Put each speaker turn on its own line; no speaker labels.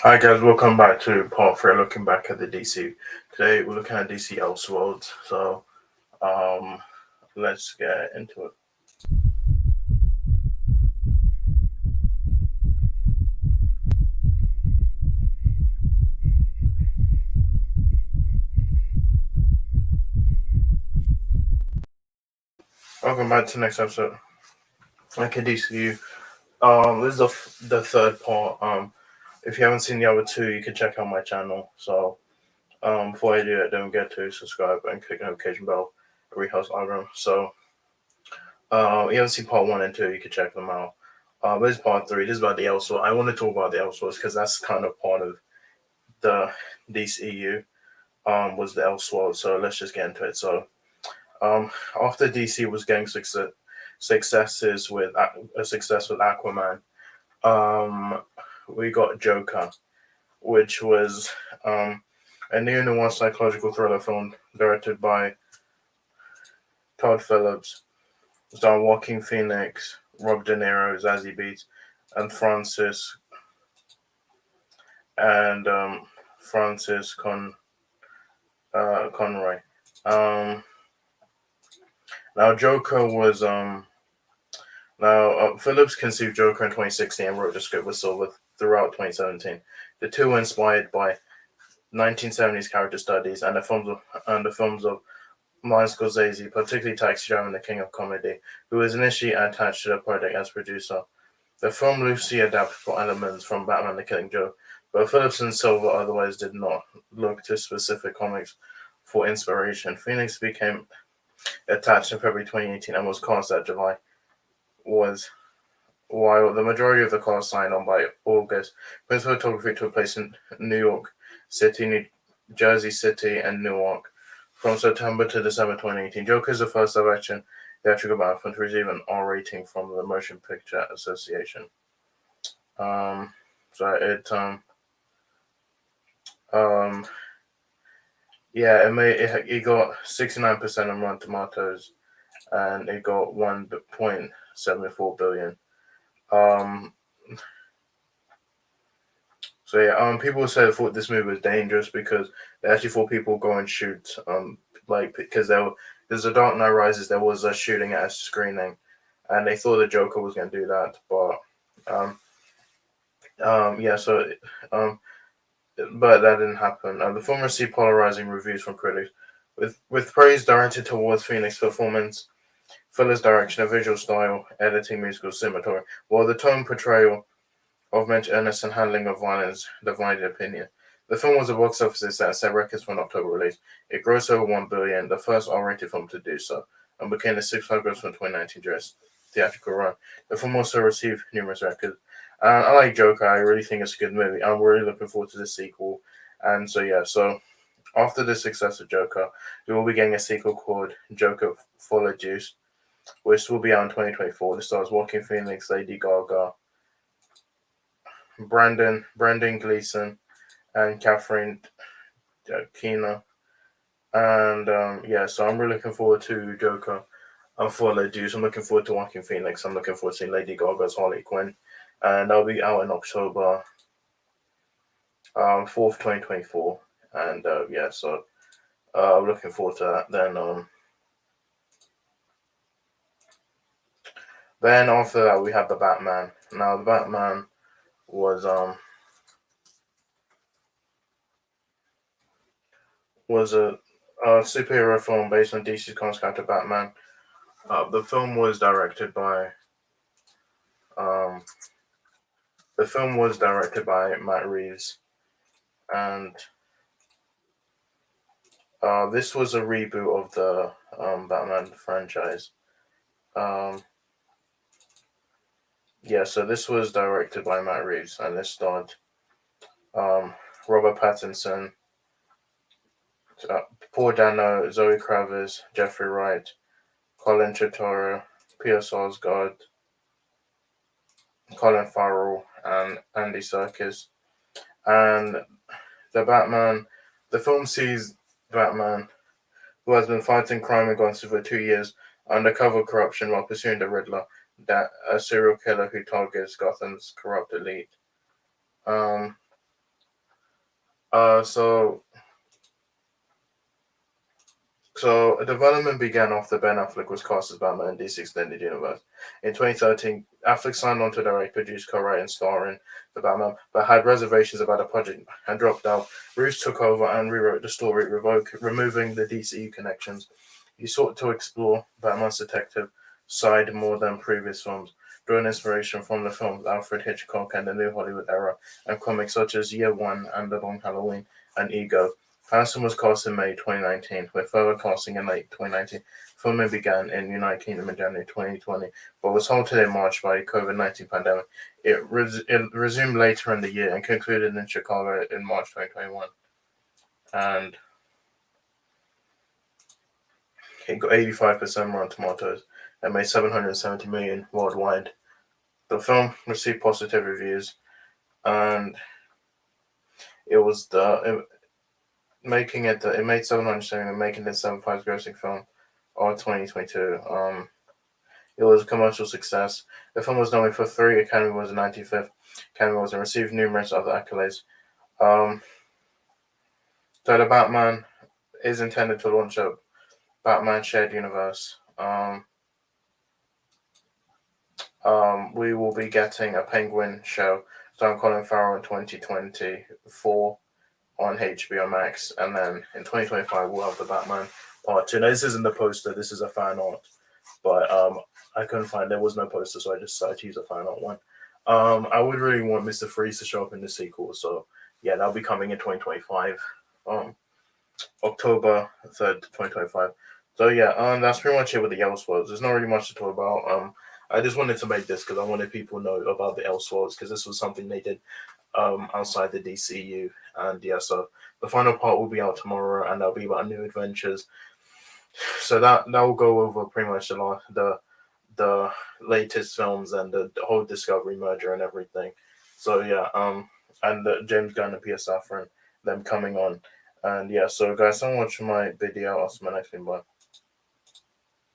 Hi guys, welcome back to part three. Looking back at the DC. Today we're looking at DC Elseworlds. So um, let's get into it. Welcome back to the next episode. Okay, DCU. This is the third part. If you haven't seen the other two, you can check out my channel. So before I do it, don't forget to subscribe and click the notification bell. Every house algorithm. So if you haven't seen part one and two, you can check them out. This is part three. This is about the Elseworlds. I want to talk about the Elseworlds because that's kind of part of the DCEU. Was the Elseworlds. So let's just get into it. So um, after DC was getting successes with a success with Aquaman, um, we got Joker, which was a new noir psychological thriller film directed by Todd Phillips, starring Joaquin Phoenix, Rob De Niro, Zazie Beetz, and and Francis Conroy. Um, now Joker was Phillips conceived Joker in 2016 and wrote the script with Silver throughout 2017. The two were inspired by 1970s character studies and the films of Martin Scorsese, particularly Taxi Driver and The King of Comedy, who was initially attached to the project as producer. The film loosely adapted elements from Batman: The Killing Joke, but Phillips and Silver otherwise did not look to specific comics for inspiration. Phoenix became attached in February 2018 and was cast that July was while the majority of the cast signed on by August. Prince photography took place in New York City, New Jersey City, and Newark from September to December 2018. Joker is the first live-action theatrical Batman film to receive an R rating from the Motion Picture Association. Um, so um, yeah, it got 69% on Rotten Tomatoes, and it got 1.74 billion. Um, So yeah, people said thought this movie was dangerous because they actually thought people go and shoot, like because there's a Dark Knight Rises, there was a shooting at a screening, and they thought the Joker was going to do that, but um, yeah, um, but that didn't happen. The film received polarizing reviews from critics, with praise directed towards Phoenix's performance, Fuller's direction, a visual style, editing, musical, cinematography, while the tone portrayal of mental illness and handling of violence divided opinion. The film was a box office success, set records for an October release. It grossed over 1 billion, the first R-rated film to do so, and became the sixth highest from 2019 during its theatrical run. The film also received numerous records. I like Joker. I really think it's a good movie. I'm really looking forward to the sequel. And so yeah, so after the success of Joker, we will be getting a sequel called Joker Folie, which will be out in 2024. This stars Joaquin Phoenix, Lady Gaga, Brendan Gleeson, and Catherine Keener. And yeah, so I'm really looking forward to Joker and for the Deuce. I'm looking forward to Joaquin Phoenix. I'm looking forward to seeing Lady Gaga's Harley Quinn. And I'll be out in October 4th, 2024. And yeah, so I'm looking forward to that. Then after that, we have the Batman. Now, the Batman was was a superhero film based on DC's comics character Batman. The film was directed by um, Matt Reeves, and this was a reboot of the Batman franchise. Um, yeah, so this was directed by Matt Reeves, and this starred um, Robert Pattinson, uh, Paul Dano, Zoe Kravitz, Jeffrey Wright, Colin Trevorrow, Peter Sarsgaard, Colin Farrell, and Andy Serkis. And the Batman, the film sees Batman, who has been fighting crime in Gotham for 2 years, undercover corruption while pursuing the Riddler, that a serial killer who targets Gotham's corrupt elite. Um, So development began after Ben Affleck was cast as Batman in DC Extended Universe. In 2013, Affleck signed on to direct, produce, co-write, and star in the Batman, but had reservations about the project and dropped out. Bruce took over and rewrote the story, removing the DCEU connections. He sought to explore Batman's detective side more than previous films, drawing inspiration from the films Alfred Hitchcock and the New Hollywood Era, and comics such as Year One and The Long Halloween and Ego. Hanson was cast in May 2019, with further casting in late 2019. Filming began in the United Kingdom in January 2020, but was halted in March by the COVID-19 pandemic. It resumed later in the year and concluded in Chicago in March 2021. And it got 85% Rotten Tomatoes and made 770 million worldwide. The film received positive reviews, and it was it made 770, making it the seventh highest grossing film of 2022. It was a commercial success. The film was nominated for 3 Academy Awards and 95th Academy Awards and received numerous other accolades. So the Batman is intended to launch a Batman shared universe. We will be getting a Penguin show starring Colin Farrell in 2024 on HBO Max, and then in 2025 we'll have the Batman Part 2. Now, this isn't the poster, this is a fan art, but I couldn't find, there was no poster, so I just decided to use a fan art one. I would really want Mr. Freeze to show up in the sequel, so yeah, that'll be coming in 2025, October 3rd, 2025. So yeah, that's pretty much it with the Elseworlds. There's not really much to talk about. I just wanted to make this because I wanted people to know about the Elseworlds, because this was something they did outside the DCEU. And yeah, so the final part will be out tomorrow, and that'll be about new adventures. So that will go over pretty much the latest films and the whole Discovery merger and everything. So yeah, and the James Gunn and Peter Safran, them coming on. And yeah, so guys, so much for my video. I'll see you in my next one. Bye.